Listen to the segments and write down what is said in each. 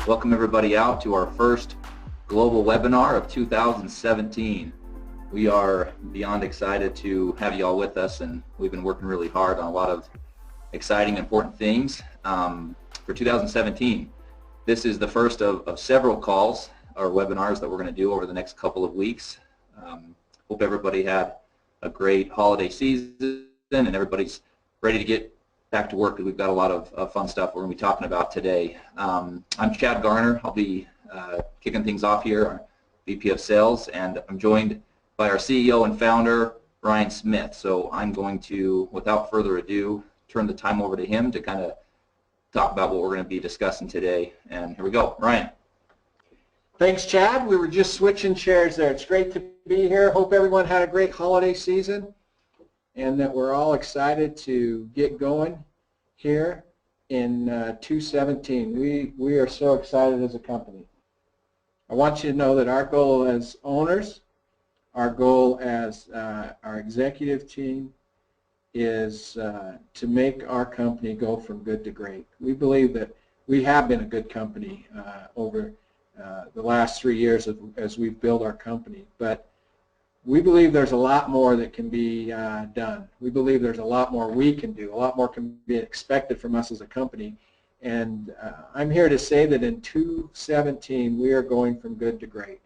Welcome everybody out to our first global webinar of 2017. We are beyond excited to have you all with us, and we've been working really hard on a lot of exciting, important things for 2017. This is the first of several calls or webinars that we're going to do over the next couple of weeks. Hope everybody had a great holiday season and everybody's ready to get back to work because we've got a lot of fun stuff we're going to be talking about today. I'm Chad Garner. I'll be kicking things off here, our VP of Sales, and I'm joined by our CEO and founder, Ryan Smith. So I'm going to, without further ado, turn the time over to him to kind of talk about what we're going to be discussing today. And here we go. Ryan. Thanks, Chad. We were just switching chairs there. It's great to be here. Hope everyone had a great holiday season and that we're all excited to get going here in 2017. We are so excited as a company. I want you to know that our goal as owners, our goal as our executive team is to make our company go from good to great. We believe that we have been a good company over the last 3 years as we've built our company, but we believe there's a lot more that can be done. We believe there's a lot more we can do. A lot more can be expected from us as a company. And I'm here to say that in 2017, we are going from good to great.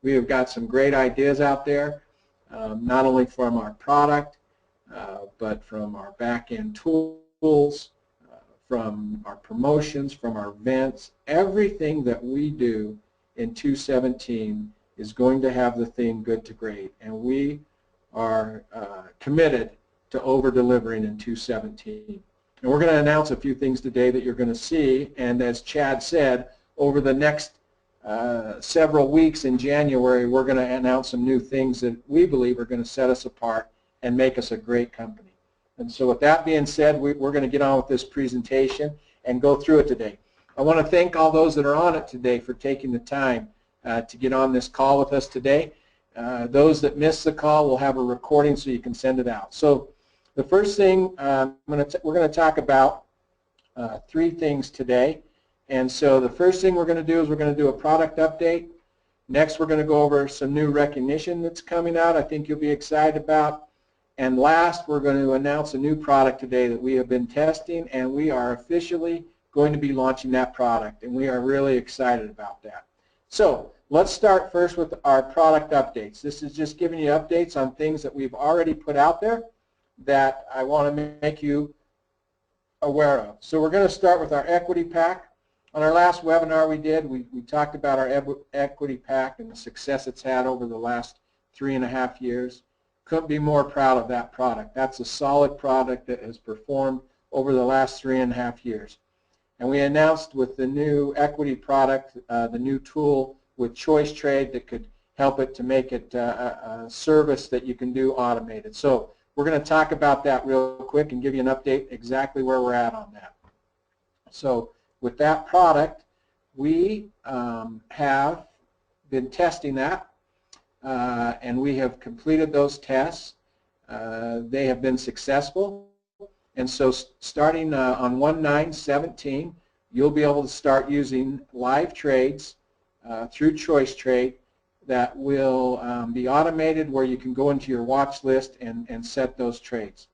We have got some great ideas out there, not only from our product, but from our back-end tools, from our promotions, from our events. Everything that we do in 2017 is going to have the theme good to great, and we are committed to over-delivering in 2017. And we're going to announce a few things today that you're going to see, and as Chad said, over the next several weeks in January, we're going to announce some new things that we believe are going to set us apart and make us a great company. And so with that being said, we're going to get on with this presentation and go through it today. I want to thank all those that are on it today for taking the time to get on this call with us today. Those that missed the call will have a recording so you can send it out. So the first thing we're going to talk about 3 things today. And so the first thing we're going to do is we're going to do a product update. Next, we're going to go over some new recognition that's coming out I think you'll be excited about. And last, we're going to announce a new product today that we have been testing, and we are officially going to be launching that product, and we are really excited about that. So let's start first with our product updates. This is just giving you updates on things that we've already put out there that I want to make you aware of. So we're going to start with our equity pack. On our last webinar we talked about our equity pack and the success it's had over the last 3.5 years. Couldn't be more proud of that product. That's a solid product that has performed over the last 3.5 years. And we announced with the new equity product, the new tool with Choice Trade that could help it to make it a service that you can do automated. So we're going to talk about that real quick and give you an update exactly where we're at on that. So with that product, we have been testing that, and we have completed those tests. They have been successful. And so starting on 1/9/17, you'll be able to start using live trades through Choice Trade that will be automated, where you can go into your watch list and set those trades.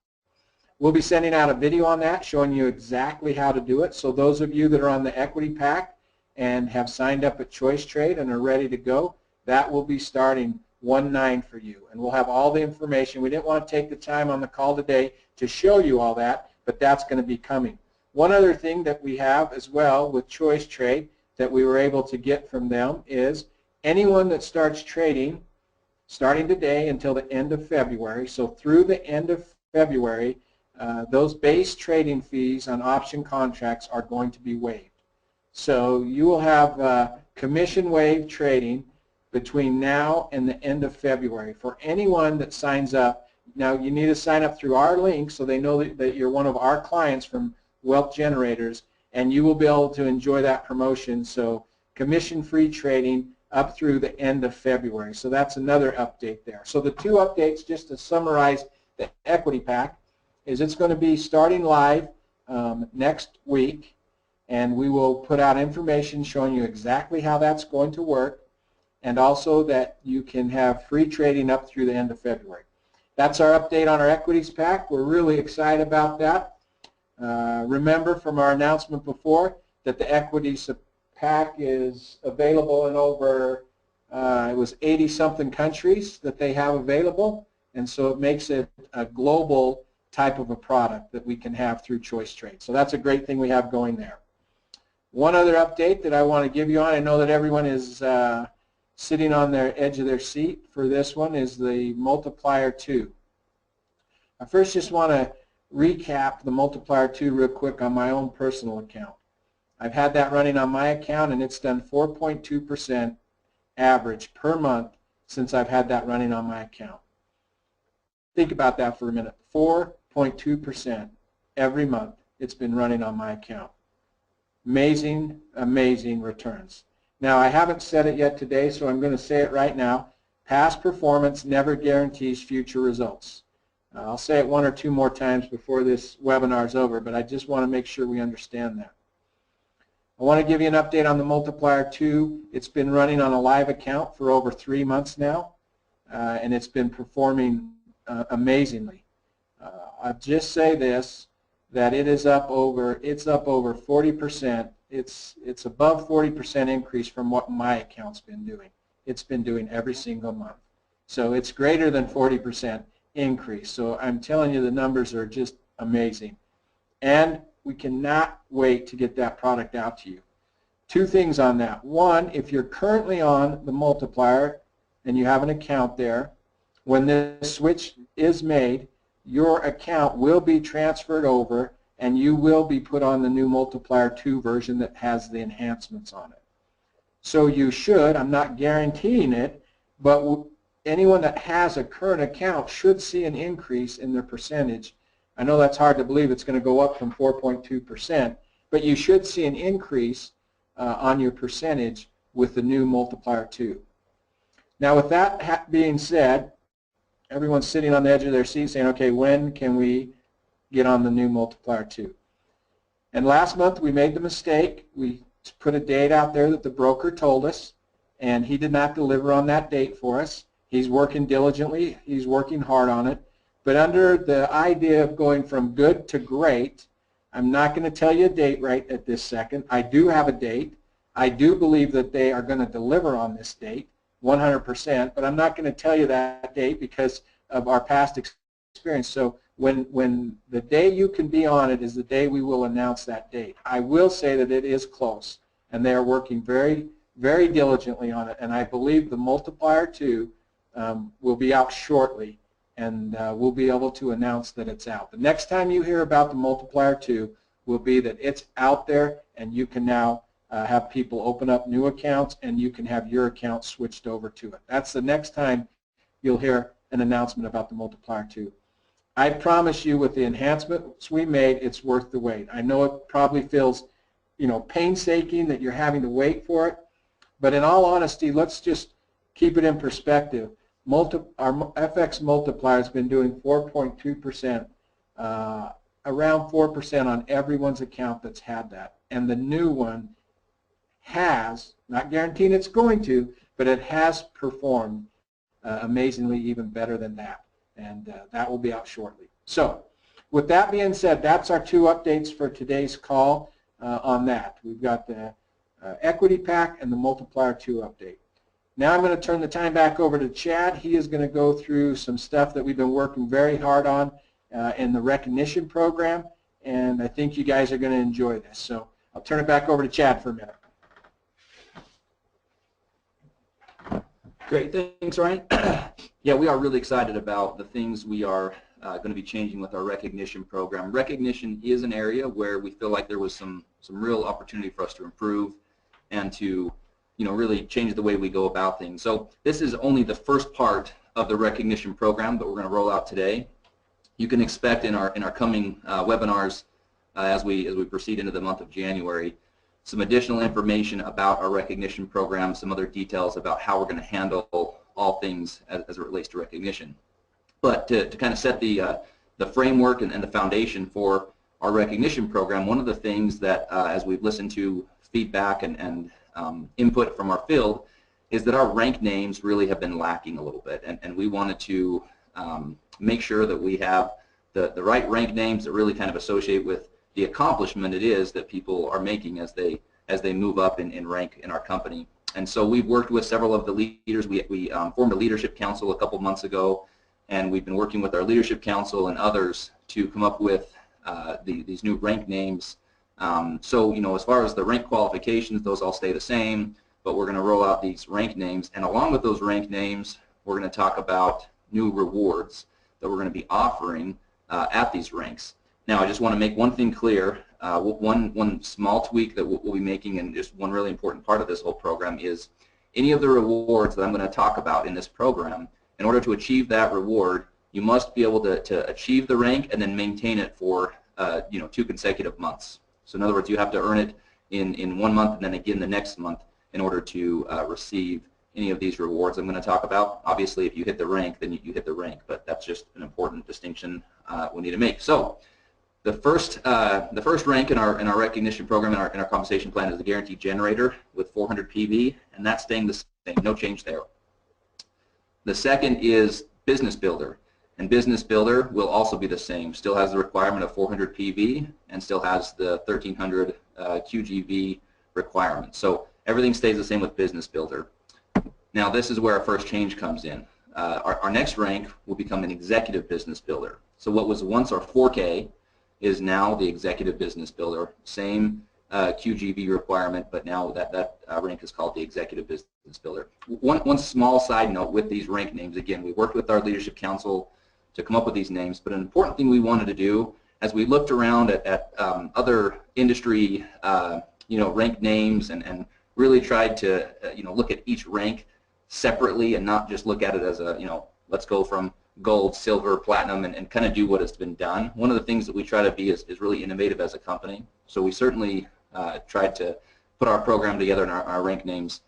We'll be sending out a video on that showing you exactly how to do it. So those of you that are on the equity pack and have signed up at Choice Trade and are ready to go, that will be starting 1/9 for you, and we'll have all the information. We didn't want to take the time on the call today to show you all that, but that's going to be coming. One other thing that we have as well with Choice Trade that we were able to get from them is anyone that starts trading starting today until the end of February, so through the end of February, those base trading fees on option contracts are going to be waived. So you will have commission waived trading between now and the end of February for anyone that signs up. Now you need to sign up through our link so they know that you're one of our clients from Wealth Generators, and you will be able to enjoy that promotion. So commission-free trading up through the end of February. So that's another update there. So the 2 updates, just to summarize the equity pack, is it's going to be starting live next week. and we will put out information showing you exactly how that's going to work, and also that you can have free trading up through the end of February. That's our update on our equities pack. We're really excited about that. Remember from our announcement before that the equities pack is available in over, it was 80-something countries that they have available, and so it makes it a global type of a product that we can have through Choice Trade. So that's a great thing we have going there. One other update that I want to give you on, I know that everyone is sitting on their edge of their seat for this one, is the Multiplier 2. I first just want to recap the Multiplier 2 real quick on my own personal account. I've had that running on my account, and it's done 4.2% average per month since I've had that running on my account. Think about that for a minute. 4.2% every month it's been running on my account. Amazing, amazing returns. Now, I haven't said it yet today, so I'm going to say it right now. Past performance never guarantees future results. I'll say it one or two more times before this webinar is over, but I just want to make sure we understand that. I want to give you an update on the Multiplier 2. It's been running on a live account for over 3 months now, and it's been performing amazingly. I'll just say this, that it's up over 40%. It's above 40% increase from what my account's been doing. It's been doing every single month. So it's greater than 40% increase. So I'm telling you, the numbers are just amazing. And we cannot wait to get that product out to you. Two things on that. One, if you're currently on the Multiplier and you have an account there, when this switch is made, your account will be transferred over and you will be put on the new Multiplier 2 version that has the enhancements on it. So you should, I'm not guaranteeing it, but anyone that has a current account should see an increase in their percentage. I know that's hard to believe, it's going to go up from 4.2%, but you should see an increase on your percentage with the new Multiplier 2. Now, with that being said, everyone's sitting on the edge of their seat saying, okay, when can we get on the new Multiplier 2? And last month we made the mistake. We put a date out there that the broker told us, and he did not deliver on that date for us. He's working diligently. He's working hard on it. But under the idea of going from good to great, I'm not going to tell you a date right at this second. I do have a date. I do believe that they are going to deliver on this date, 100%, but I'm not going to tell you that date because of our past experience. So when the day you can be on it is the day we will announce that date. I will say that it is close, and they are working very, very diligently on it, and I believe the Multiplier 2 will be out shortly, and we'll be able to announce that it's out. The next time you hear about the Multiplier 2 will be that it's out there, and you can now have people open up new accounts, and you can have your account switched over to it. That's the next time you'll hear an announcement about the Multiplier 2. I promise you, with the enhancements we made, it's worth the wait. I know it probably feels, painstaking that you're having to wait for it, but in all honesty, let's just keep it in perspective. Our FX Multiplier has been doing 4.2%, around 4% on everyone's account that's had that. And the new one has, not guaranteeing it's going to, but it has performed amazingly even better than that. And that will be out shortly. So with that being said, that's our two updates for today's call on that. We've got the equity pack and the Multiplier 2 update. Now I'm going to turn the time back over to Chad. He is going to go through some stuff that we've been working very hard on in the recognition program, and I think you guys are going to enjoy this. So I'll turn it back over to Chad for a minute. Great, thanks, Ryan. Yeah, we are really excited about the things we are going to be changing with our recognition program. Recognition is an area where we feel like there was some real opportunity for us to improve and to really change the way we go about things. So this is only the first part of the recognition program that we're going to roll out today. You can expect in our coming webinars as we proceed into the month of January some additional information about our recognition program, some other details about how we're going to handle all things as it relates to recognition. But to kind of set the framework and the foundation for our recognition program, one of the things that as we've listened to feedback and input from our field is that our rank names really have been lacking a little bit, and we wanted to make sure that we have the right rank names that really kind of associate with the accomplishment it is that people are making as they move up in rank in our company. And so we've worked with several of the leaders. We formed a leadership council a couple months ago, and we've been working with our leadership council and others to come up with these new rank names. So, you know, as far as the rank qualifications, those all stay the same, but we're going to roll out these rank names, and along with those rank names, we're going to talk about new rewards that we're going to be offering at these ranks. Now, I just want to make one thing clear. One small tweak that we'll be making, and just one really important part of this whole program, is any of the rewards that I'm going to talk about in this program, in order to achieve that reward, you must be able to achieve the rank and then maintain it for 2 consecutive months. So in other words, you have to earn it in 1 month and then again the next month in order to receive any of these rewards I'm going to talk about. Obviously, if you hit the rank, then you hit the rank, but that's just an important distinction we need to make. So the first rank in our recognition program in our compensation plan is the guaranteed generator with 400 PV, and that's staying the same, no change there. The second is business builder, and business builder will also be the same. Still has the requirement of 400 PV and still has the 1300 QGV requirement. So everything stays the same with business builder. Now this is where our first change comes in. Our next rank will become an executive business builder. So what was once our 4K is now the executive business builder. Same QGV requirement, but now that rank is called the executive business builder. One small side note with these rank names, again, we worked with our leadership council to come up with these names, but an important thing we wanted to do as we looked around at other industry rank names and really tried to look at each rank separately and not just look at it as a let's go from gold, silver, platinum, and kind of do what has been done. One of the things that we try to be is really innovative as a company. So we certainly tried to put our program together and our rank names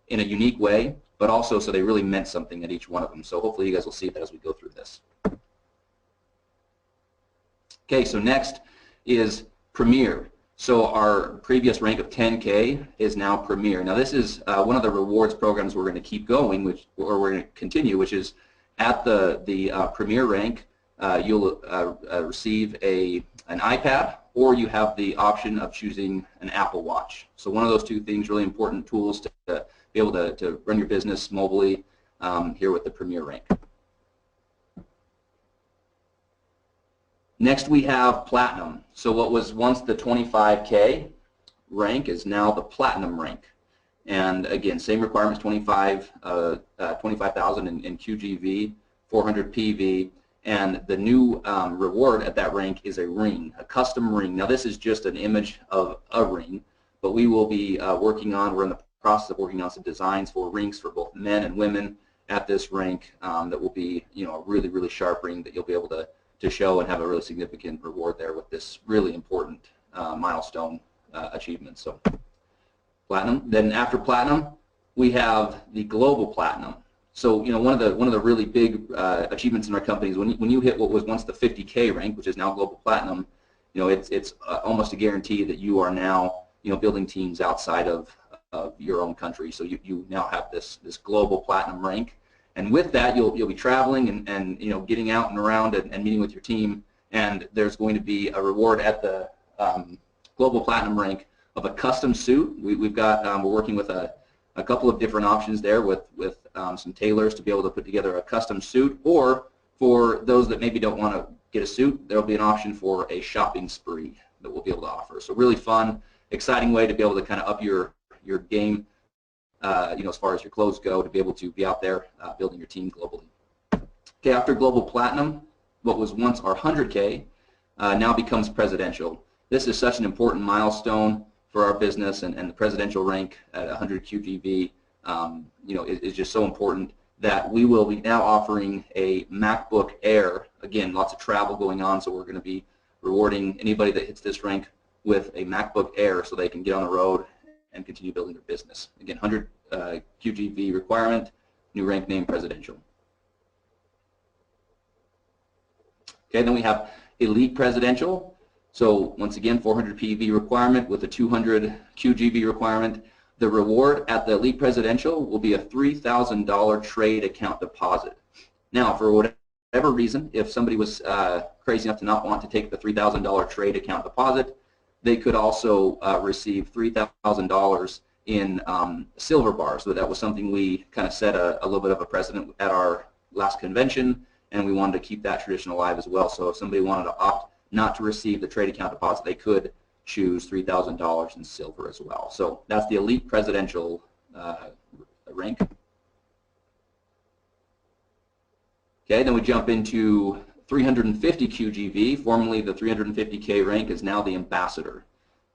in a unique way, but also so they really meant something at each one of them. So hopefully you guys will see that as we go through this. Okay, so next is Premier. So our previous rank of 10K is now Premier. Now this is one of the rewards programs we're going to keep going, or we're going to continue, which is at the Premier rank, you'll receive an iPad, or you have the option of choosing an Apple Watch. So one of those two things, really important tools to be able to run your business mobilely here with the Premier rank. Next we have Platinum. So what was once the 25K rank is now the Platinum rank. And again, same requirements, 25,000 in QGV, 400 PV, and the new reward at that rank is a ring, a custom ring. Now this is just an image of a ring, but we will be we're in the process of working on some designs for rings for both men and women at this rank that will be a really, really sharp ring that you'll be able to show and have a really significant reward there with this really important milestone achievement. So Platinum. Then after Platinum, we have the Global Platinum. So one of the really big achievements in our company is when you hit what was once the 50K rank, which is now Global Platinum, it's almost a guarantee that you are now building teams outside of your own country. So you now have this Global Platinum rank, and with that you'll be traveling and getting out and around and meeting with your team, and there's going to be a reward at the Global Platinum rank of a custom suit. We're working with a couple of different options there with some tailors to be able to put together a custom suit, or for those that maybe don't want to get a suit, there will be an option for a shopping spree that we'll be able to offer. So really fun, exciting way to be able to kind of up your game, as far as your clothes go, to be able to be out there building your team globally. Okay, after Global Platinum, what was once our 100K now becomes Presidential. This is such an important milestone for our business, and the Presidential rank at 100 QGV is just so important that we will be now offering a MacBook Air. Again, lots of travel going on, so we're going to be rewarding anybody that hits this rank with a MacBook Air so they can get on the road and continue building their business. Again, 100 QGV requirement, new rank name Presidential. Okay, then we have Elite Presidential. So once again, 400 PV requirement with a 200 QGV requirement. The reward at the Elite Presidential will be a $3,000 trade account deposit. Now, for whatever reason, if somebody was crazy enough to not want to take the $3,000 trade account deposit, they could also receive $3,000 in silver bars. So that was something we kind of set a little bit of a precedent at our last convention, and we wanted to keep that tradition alive as well. So if somebody wanted to opt not to receive the trade account deposit, they could choose $3,000 in silver as well. So that's the Elite Presidential rank. Okay, then we jump into 350 QGV. Formerly the 350K rank is now the Ambassador.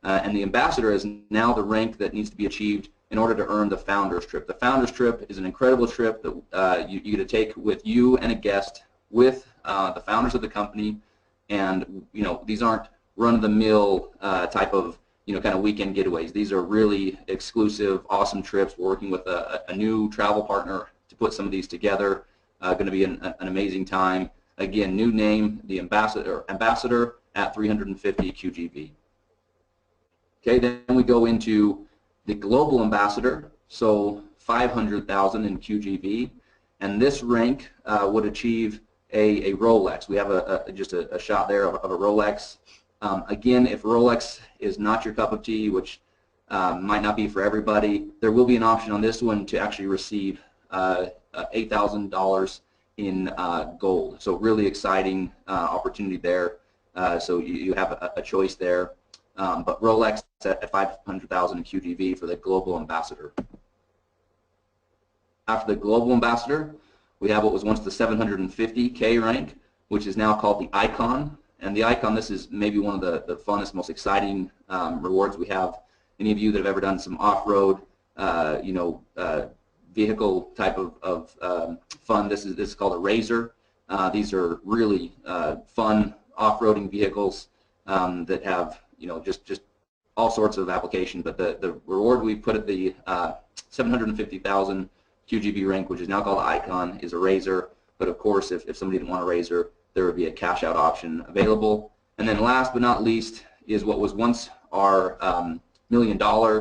And the Ambassador is now the rank that needs to be achieved in order to earn the Founders Trip. The Founders Trip is an incredible trip that you get to take with you and a guest with the founders of the company. And these aren't run-of-the-mill type of kind of weekend getaways. These are really exclusive, awesome trips. We're working with a new travel partner to put some of these together. Going to be an amazing time. Again, new name, the Ambassador at 350 QGV. Okay, then we go into the Global Ambassador, so 500,000 in QGV, and this rank would achieve a Rolex. We have just a shot there of a Rolex. Again, if Rolex is not your cup of tea, which might not be for everybody, there will be an option on this one to actually receive $8,000 in gold. So really exciting opportunity there. So you have a choice there. But Rolex at 500,000 in QGV for the Global Ambassador. After the Global Ambassador, we have what was once the 750K rank, which is now called the Icon. And the Icon, this is maybe one of the funnest, most exciting rewards we have. Any of you that have ever done some off-road, vehicle type of fun, this is called a Razor. These are really fun off-roading vehicles that have just all sorts of application. But the reward we put at the 750,000 QGV rank, which is now called Icon, is a Razor. But of course, if somebody didn't want a Razor, there would be a cash out option available. And then last but not least is what was once our $1 million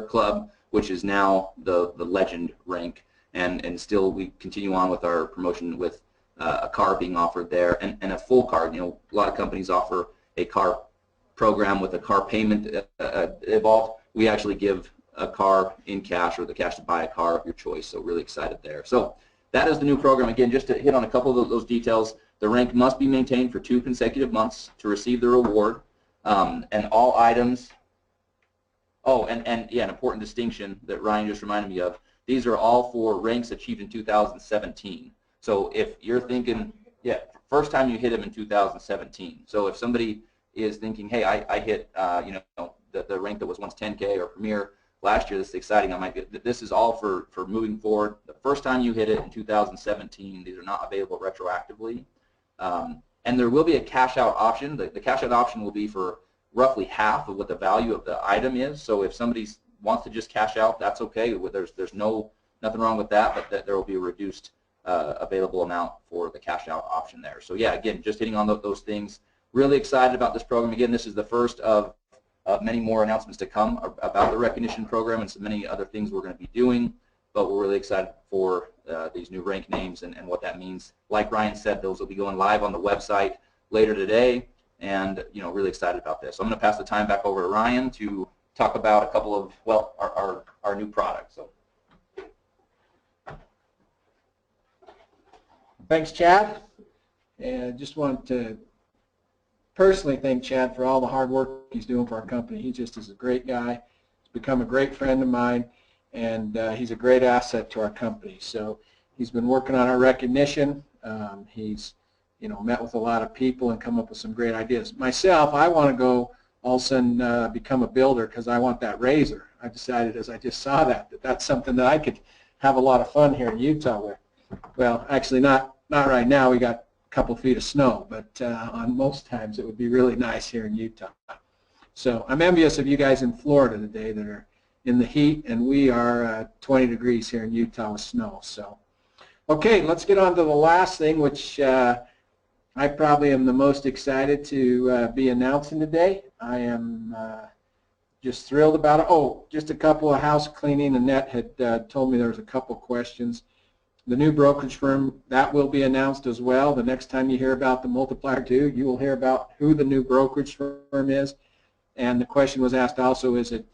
club, which is now the Legend rank. And still we continue on with our promotion with a car being offered there and a full car. A lot of companies offer a car program with a car payment involved. We actually give a car in cash or the cash to buy a car of your choice. So really excited there. So that is the new program. Again, just to hit on a couple of those details, the rank must be maintained for 2 consecutive months to receive the reward, and all items. Oh, and yeah, an important distinction that Ryan just reminded me of. These are all for ranks achieved in 2017. So if you're thinking, yeah, first time you hit them in 2017. So if somebody is thinking, hey, I hit the rank that was once 10K or Premier last year, this is exciting. This is all for moving forward. The first time you hit it in 2017, these are not available retroactively. And there will be a cash out option. The cash out option will be for roughly half of what the value of the item is. So if somebody wants to just cash out, that's okay. There's nothing wrong with that, but there will be a reduced available amount for the cash out option there. So yeah, again, just hitting on those things. Really excited about this program. Again, this is the first of many more announcements to come about the recognition program and so many other things we're going to be doing. But we're really excited for these new rank names and what that means. Like Ryan said, those will be going live on the website later today, and really excited about this. So I'm going to pass the time back over to Ryan to talk about a couple of, well, our new products. So. Thanks, Chad. And just want to personally thank Chad for all the hard work he's doing for our company. He just is a great guy. He's become a great friend of mine, and he's a great asset to our company. So he's been working on our recognition. He's met with a lot of people and come up with some great ideas. Myself, I want to go all of a sudden become a builder because I want that Razor. I decided as I just saw that's something that I could have a lot of fun here in Utah with. Well, actually not right now. We got a couple feet of snow, but on most times it would be really nice here in Utah. So I'm envious of you guys in Florida today that are in the heat, and we are 20 degrees here in Utah with snow. So, okay, let's get on to the last thing, which I I probably am the most excited to be announcing today. I am just thrilled about it. Oh, just a couple of house cleaning. Annette had told me there was a couple questions. The new brokerage firm, that will be announced as well. The next time you hear about the Multiplier 2, you will hear about who the new brokerage firm is. And the question was asked also, is it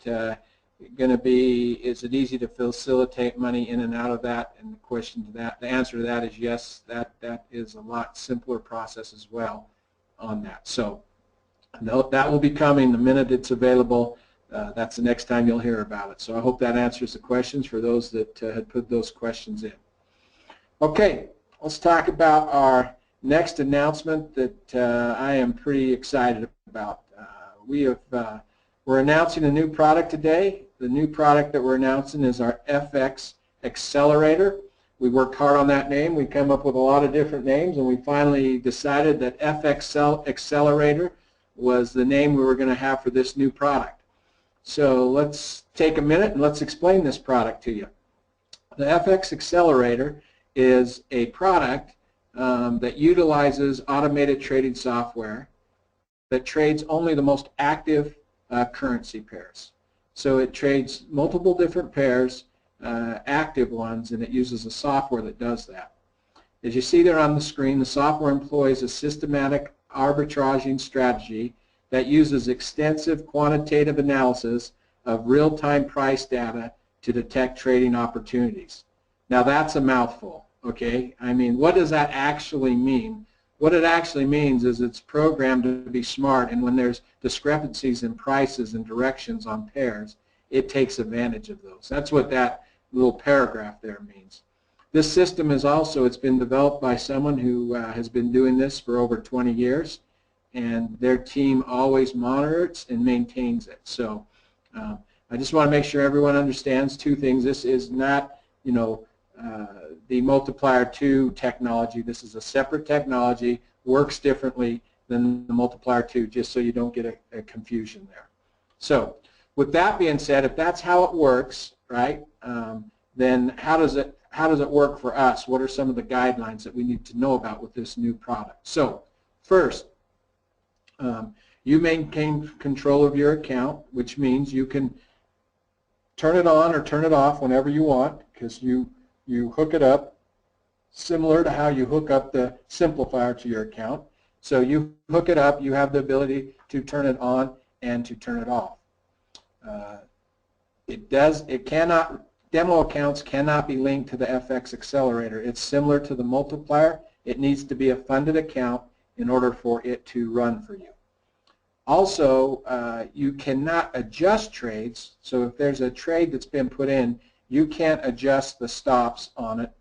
going to be, is it easy to facilitate money in and out of that? And the answer to that is yes, that is a lot simpler process as well on that. So that will be coming the minute it's available. That's the next time you'll hear about it. So I hope that answers the questions for those that had put those questions in. Okay, let's talk about our next announcement that I am pretty excited about. We're announcing a new product today. The new product that we're announcing is our FX Accelerator. We worked hard on that name. We came up with a lot of different names, and we finally decided that FX Accelerator was the name we were going to have for this new product. So let's take a minute and let's explain this product to you. The FX Accelerator is a product that utilizes automated trading software that trades only the most active currency pairs. So it trades multiple different pairs, active ones, and it uses a software that does that. As you see there on the screen, the software employs a systematic arbitraging strategy that uses extensive quantitative analysis of real-time price data to detect trading opportunities. Now that's a mouthful, okay? I mean, what does that actually mean? What it actually means is it's programmed to be smart, and when there's discrepancies in prices and directions on pairs, it takes advantage of those. That's what that little paragraph there means. This system is also, it's been developed by someone who has been doing this for over 20 years, and their team always monitors and maintains it. So I just want to make sure everyone understands two things. This is not, you know, the Multiplier 2 technology. This is a separate technology, works differently than the Multiplier 2, just so you don't get a confusion there. So with that being said, if that's how it works, right, then how does it work for us? What are some of the guidelines that we need to know about with this new product? So first, you maintain control of your account, which means you can turn it on or turn it off whenever you want, because you hook it up similar to how you hook up the simplifier to your account. So you hook it up, you have the ability to turn it on and to turn it off. Demo accounts cannot be linked to the FX Accelerator. It's similar to the Multiplier. It needs to be a funded account in order for it to run for you. Also, you cannot adjust trades. So if there's a trade that's been put in, you can't adjust the stops on it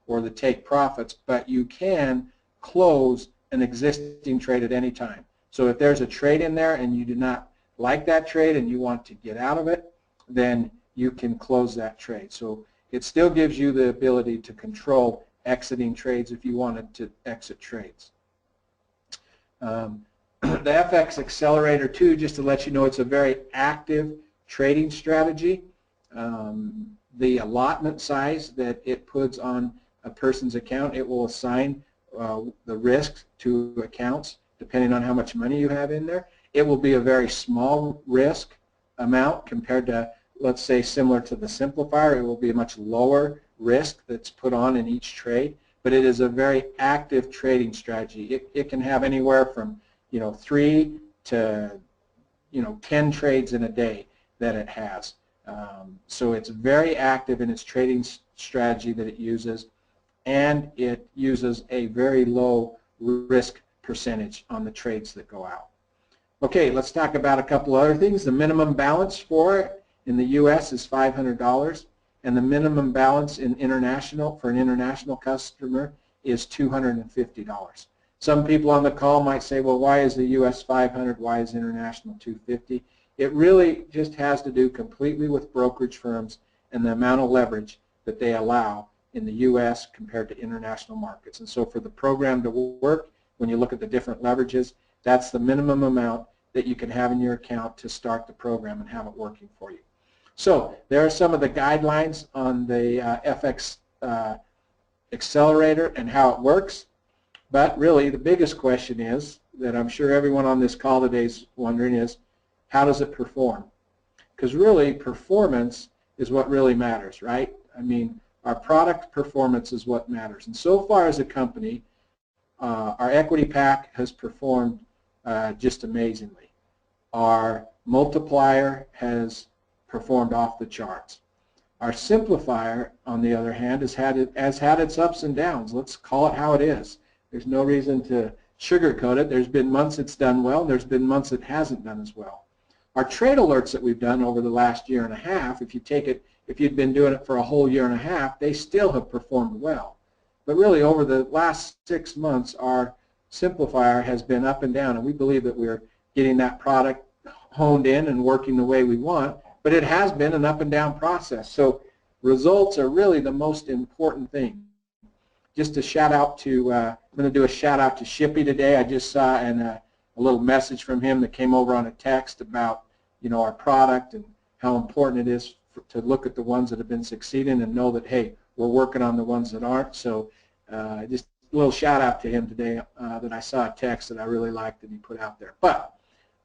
or the take profits, but you can close an existing trade at any time. So if there's a trade in there and you do not like that trade and you want to get out of it, then you can close that trade. So it still gives you the ability to control exiting trades if you wanted to exit trades. The FX Accelerator 2, just to let you know, it's a very active trading strategy. The allotment size that it puts on a person's account, it will assign the risk to accounts depending on how much money you have in there. It will be a very small risk amount compared to, let's say, similar to the simplifier. It will be a much lower risk that's put on in each trade, but it is a very active trading strategy. It can have anywhere from 3 to 10 trades in a day that it has. So it's very active in its trading strategy that it uses, and it uses a very low risk percentage on the trades that go out. Okay, let's talk about a couple other things. The minimum balance for it in the U.S. is $500, and the minimum balance for an international customer is $250. Some people on the call might say, well, why is the U.S. $500? Why is international $250? It really just has to do completely with brokerage firms and the amount of leverage that they allow in the U.S. compared to international markets. And so for the program to work, when you look at the different leverages, that's the minimum amount that you can have in your account to start the program and have it working for you. So there are some of the guidelines on the FX Accelerator and how it works. But really, the biggest question is, that I'm sure everyone on this call today is wondering, is how does it perform? Because really, performance is what really matters, right? I mean, our product performance is what matters. And so far as a company, our equity pack has performed just amazingly. Our multiplier has performed off the charts. Our simplifier, on the other hand, has had its ups and downs. Let's call it how it is. There's no reason to sugarcoat it. There's been months it's done well, and there's been months it hasn't done as well. Our trade alerts that we've done over the last year and a half, if you'd been doing it for a whole year and a half, they still have performed well. But really, over the last 6 months, our simplifier has been up and down, and we believe that we're getting that product honed in and working the way we want, but it has been an up and down process. So results are really the most important thing. Just a shout out to, I'm going to do a shout out to Shippy today. I just saw a little message from him that came over on a text about, our product and how important it is to look at the ones that have been succeeding and know that, hey, we're working on the ones that aren't. So just a little shout out to him today that I saw a text that I really liked that he put out there. But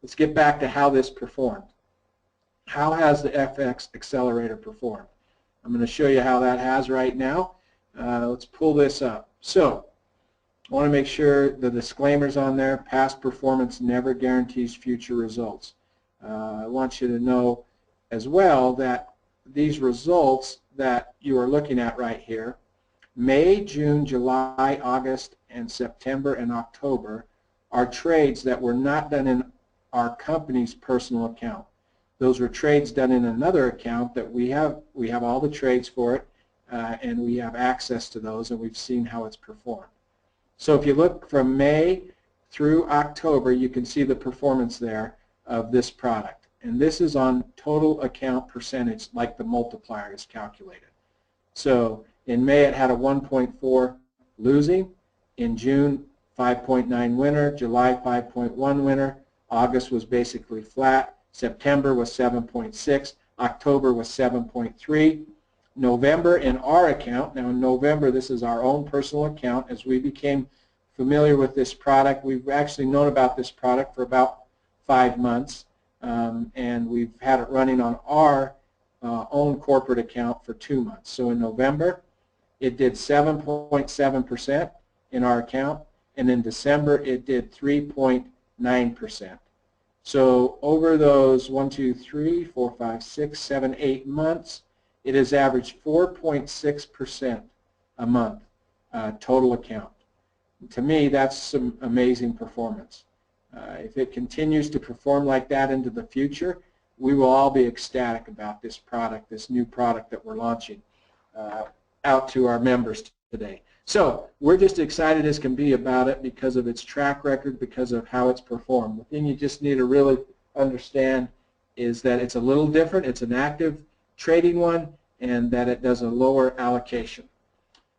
let's get back to how this performed. How has the FX Accelerator performed? I'm going to show you how that has right now. Let's pull this up. So I want to make sure the disclaimer's on there. Past performance never guarantees future results. I want you to know as well that these results that you are looking at right here, May, June, July, August, and September and October, are trades that were not done in our company's personal account. Those were trades done in another account that we have all the trades for it, and we have access to those, and we've seen how it's performed. So if you look from May through October, you can see the performance there of this product. And this is on total account percentage, like the multiplier is calculated. So in May it had a 1.4 losing, in June 5.9 winner, July 5.1 winner, August was basically flat, September was 7.6, October was 7.3, November in our account, now in November this is our own personal account, as we became familiar with this product, we've actually known about this product for about 5 months, and we've had it running on our own corporate account for 2 months. So in November it did 7.7% in our account, and in December it did 3.9%. So over those 1, 2, 3, 4, 5, 6, 7, 8 months, it has averaged 4.6% a month total account. To me, that's some amazing performance. If it continues to perform like that into the future, we will all be ecstatic about this product, this new product that we're launching out to our members today. So we're just excited as can be about it because of its track record, because of how it's performed. The thing you just need to really understand is that it's a little different. It's an active trading one, and that it does a lower allocation.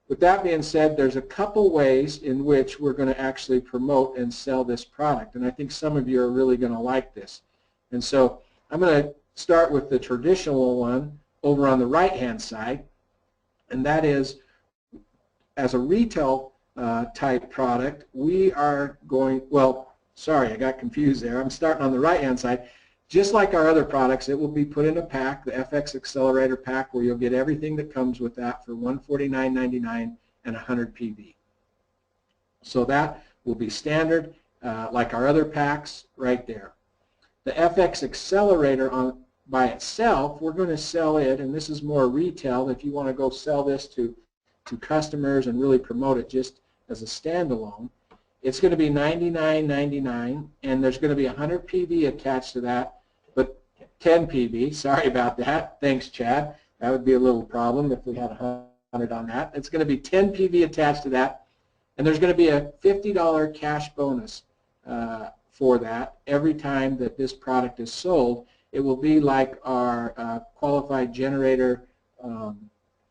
With that being said, there's a couple ways in which we're going to actually promote and sell this product, and I think some of you are really going to like this. And so I'm going to start with the traditional one over on the right-hand side, and that is, as a retail type product, we are going, well, sorry, I got confused there. I'm starting on the right-hand side. Just like our other products, it will be put in a pack, the FX Accelerator pack, where you'll get everything that comes with that for $149.99 and 100 PV. So that will be standard, like our other packs right there. The FX Accelerator by itself, we're going to sell it, and this is more retail. If you want to go sell this to customers and really promote it just as a standalone, it's going to be $99.99, and there's going to be 100 PV attached to that, but 10 PV. Sorry about that. Thanks, Chad. That would be a little problem if we had 100 on that. It's going to be 10 PV attached to that, and there's going to be a $50 cash bonus for that every time that this product is sold. It will be like our qualified generator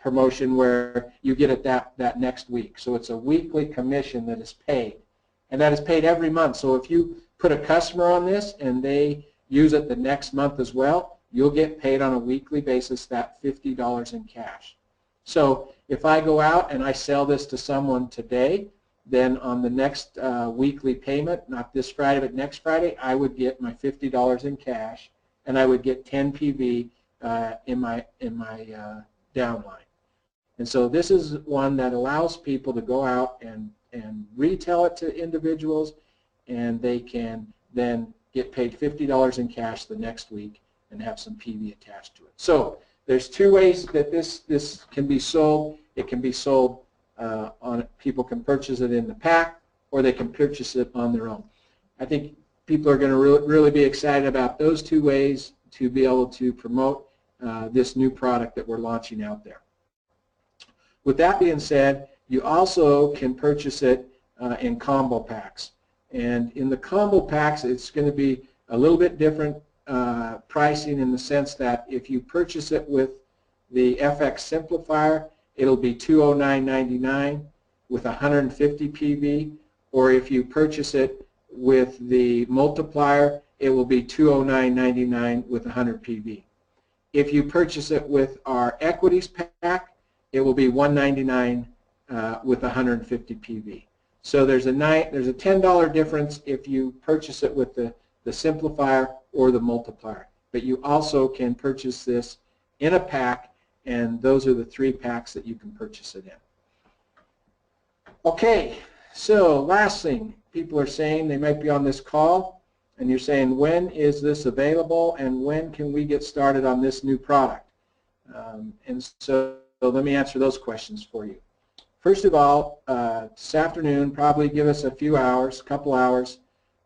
promotion where you get it that next week. So it's a weekly commission that is paid, and that is paid every month. So if you put a customer on this and they use it the next month as well, you'll get paid on a weekly basis that $50 in cash. So if I go out and I sell this to someone today, then on the next weekly payment, not this Friday but next Friday, I would get my $50 in cash, and I would get 10 PV in my downline. And so this is one that allows people to go out and retail it to individuals, and they can then get paid $50 in cash the next week and have some PV attached to it. So there's two ways that this can be sold. It can be sold people can purchase it in the pack, or they can purchase it on their own. I think people are going to really be excited about those two ways to be able to promote this new product that we're launching out there. With that being said, you also can purchase it in combo packs. And in the combo packs, it's going to be a little bit different pricing, in the sense that if you purchase it with the FX Simplifier, it'll be $209.99 with 150 PV, or if you purchase it with the multiplier, it will be $209.99 with 100 PV. If you purchase it with our equities pack, it will be $199 with 150 PV. So there's a $10 difference if you purchase it with the simplifier or the multiplier. But you also can purchase this in a pack, and those are the 3 packs that you can purchase it in. Okay, so last thing, people are saying they might be on this call, and you're saying, when is this available, and when can we get started on this new product? And so let me answer those questions for you. First of all, this afternoon, probably give us a few hours, a couple hours,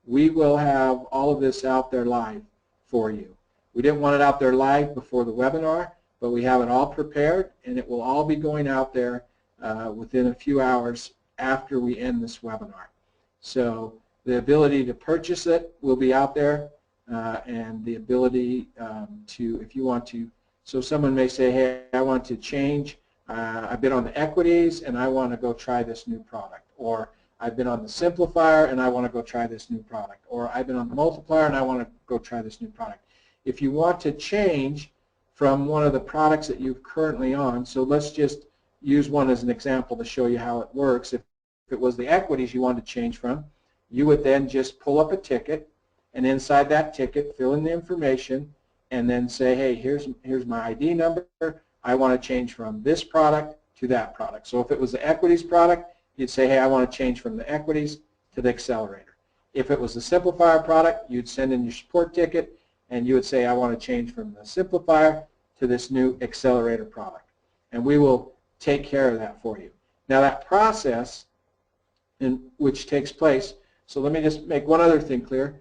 we will have all of this out there live for you. We didn't want it out there live before the webinar, but we have it all prepared, and it will all be going out there within a few hours after we end this webinar. So the ability to purchase it will be out there, and the ability to, if you want to, so someone may say, hey, I want to change, I've been on the equities and I want to go try this new product, or I've been on the simplifier and I want to go try this new product, or I've been on the multiplier and I want to go try this new product. If you want to change from one of the products that you're currently on, so let's just use one as an example to show you how it works. If it was the equities you wanted to change from, you would then just pull up a ticket, and inside that ticket fill in the information, and then say, hey, here's my ID number, I want to change from this product to that product. So if it was the equities product, you'd say, hey, I want to change from the equities to the accelerator. If it was the simplifier product, you'd send in your support ticket, and you would say, I want to change from the simplifier to this new accelerator product. And we will take care of that for you. Now that process, which takes place, so let me just make one other thing clear.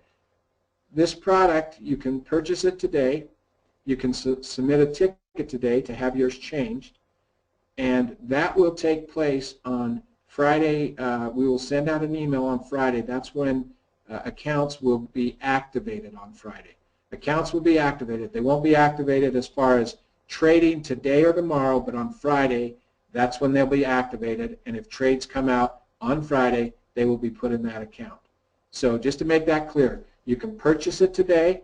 This product, you can purchase it today, you can submit a ticket today to have yours changed, and that will take place on Friday. We will send out an email on Friday. That's when accounts will be activated on Friday. Accounts will be activated. They won't be activated as far as trading today or tomorrow, but on Friday, that's when they'll be activated, and if trades come out on Friday, they will be put in that account. So just to make that clear, you can purchase it today.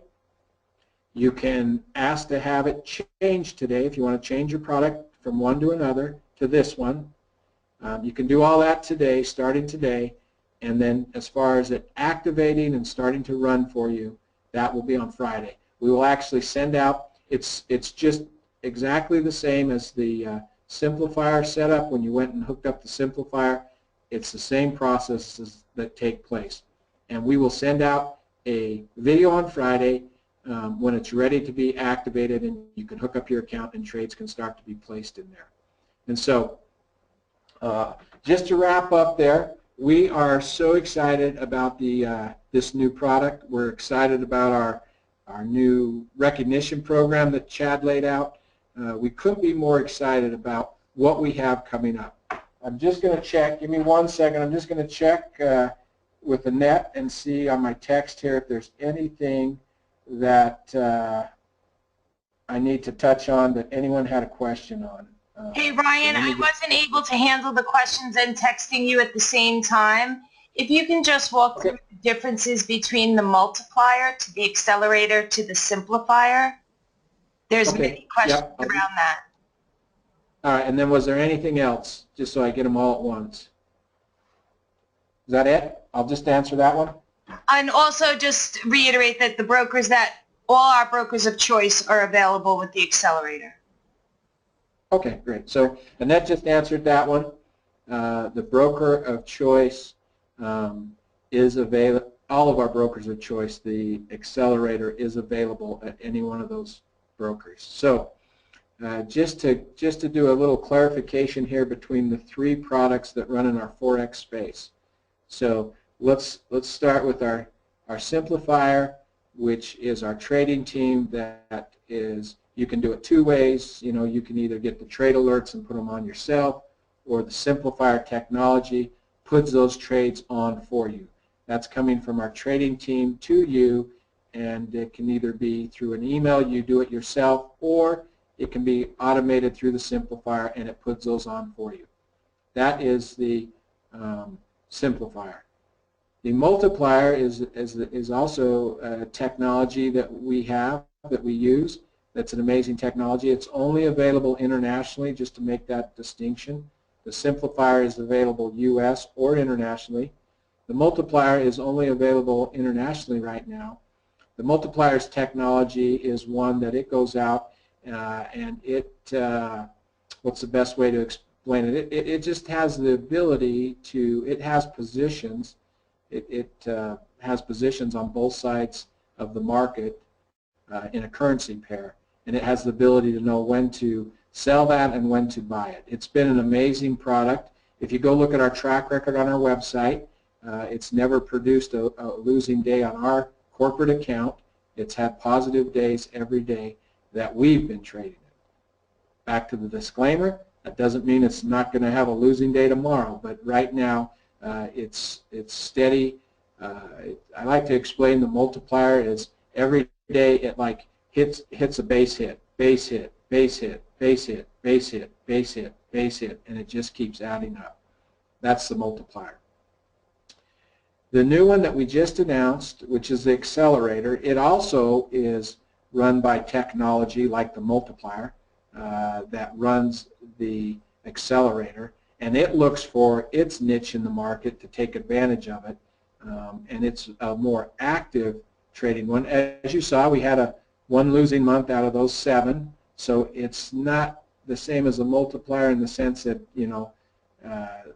You can ask to have it changed today if you want to change your product from one to another to this one. You can do all that today, starting today, and then as far as it activating and starting to run for you, that will be on Friday. We will actually send out, it's just exactly the same as the simplifier setup when you went and hooked up the simplifier. It's the same processes that take place. And we will send out a video on Friday when it's ready to be activated, and you can hook up your account and trades can start to be placed in there. And so just to wrap up there, we are so excited about this new product. We're excited about our new recognition program that Chad laid out. We couldn't be more excited about what we have coming up. I'm just going to check. Give me 1 second. I'm just going to check with the net and see on my text here if there's anything that I need to touch on that anyone had a question on. Hey Ryan, I wasn't able to handle the questions and texting you at the same time. If you can just walk through the differences between the multiplier to the accelerator to the simplifier. There's many questions around that. All right, and then was there anything else, just so I get them all at once? Is that it? I'll just answer that one. And also just reiterate that all our brokers of choice are available with the accelerator. Okay, great. So Annette just answered that one. The broker of choice is available. All of our brokers of choice, the accelerator is available at any one of those brokers. So just to do a little clarification here between the three products that run in our Forex space. So let's start with our simplifier, which is our trading team. That is, you can do it two ways. You know, you can either get the trade alerts and put them on yourself, or the simplifier technology puts those trades on for you. That's coming from our trading team to you, and it can either be through an email, you do it yourself, or it can be automated through the simplifier and it puts those on for you. That is the simplifier. The multiplier is also a technology that we have, that we use. That's an amazing technology. It's only available internationally, just to make that distinction. The simplifier is available US or internationally. The multiplier is only available internationally right now. The multiplier's technology is one that it goes out and it, what's the best way to explain it? It just has the ability to, it has positions. It has positions on both sides of the market in a currency pair, and it has the ability to know when to sell that and when to buy it. It's been an amazing product. If you go look at our track record on our website, it's never produced a losing day on our corporate account. It's had positive days every day that we've been trading it. Back to the disclaimer, that doesn't mean it's not going to have a losing day tomorrow, but right now it's steady. I like to explain the multiplier is every day it like hits a base hit, base hit, base hit, base hit, base hit, base hit, base hit, and it just keeps adding up. That's the multiplier. The new one that we just announced, which is the accelerator, it also is run by technology like the multiplier that runs the accelerator, and it looks for its niche in the market to take advantage of it, and it's a more active trading one. As you saw, we had one losing month out of those 7, so it's not the same as a multiplier in the sense that, you know,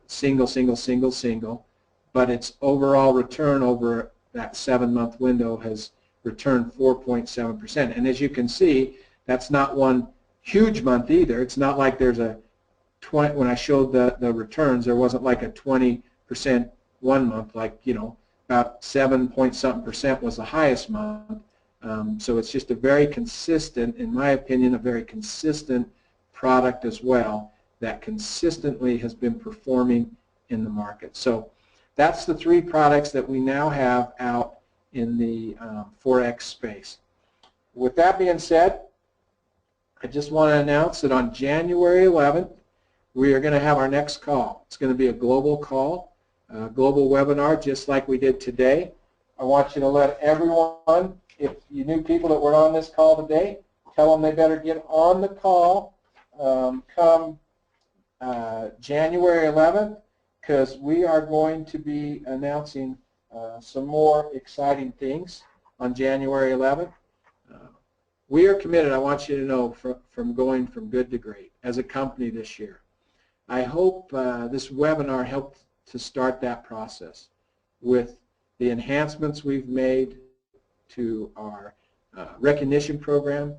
single, single, single, single, but its overall return over that 7-month window has returned 4.7%. And as you can see, that's not one huge month either. It's not like there's a 20, when I showed the returns, there wasn't like a 20% one month, like, you know, about 7-point-something% was the highest month. So it's just a very consistent, in my opinion, a very consistent product as well that consistently has been performing in the market. So that's the 3 products that we now have out in the Forex space. With that being said, I just want to announce that on January 11th, we are going to have our next call. It's going to be a global call, a global webinar, just like we did today. I want you to let everyone, if you knew people that were on this call today, tell them they better get on the call come January 11th, because we are going to be announcing some more exciting things on January 11th. We are committed, I want you to know, from going from good to great as a company this year. I hope this webinar helped to start that process with the enhancements we've made to our recognition program,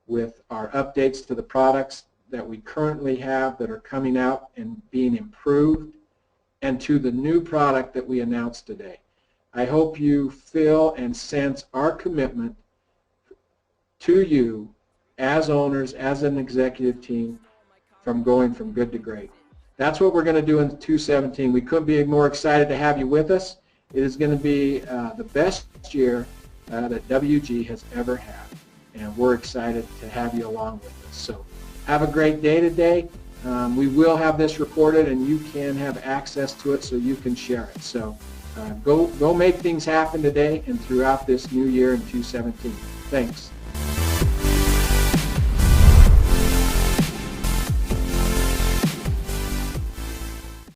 with our updates to the products that we currently have that are coming out and being improved, and to the new product that we announced today. I hope you feel and sense our commitment to you as owners, as an executive team, from going from good to great. That's what we're going to do in 2017. We couldn't be more excited to have you with us. It is going to be the best year that WG has ever had, and we're excited to have you along with us. So have a great day today. We will have this recorded, and you can have access to it so you can share it. So go make things happen today and throughout this new year in 2017. Thanks.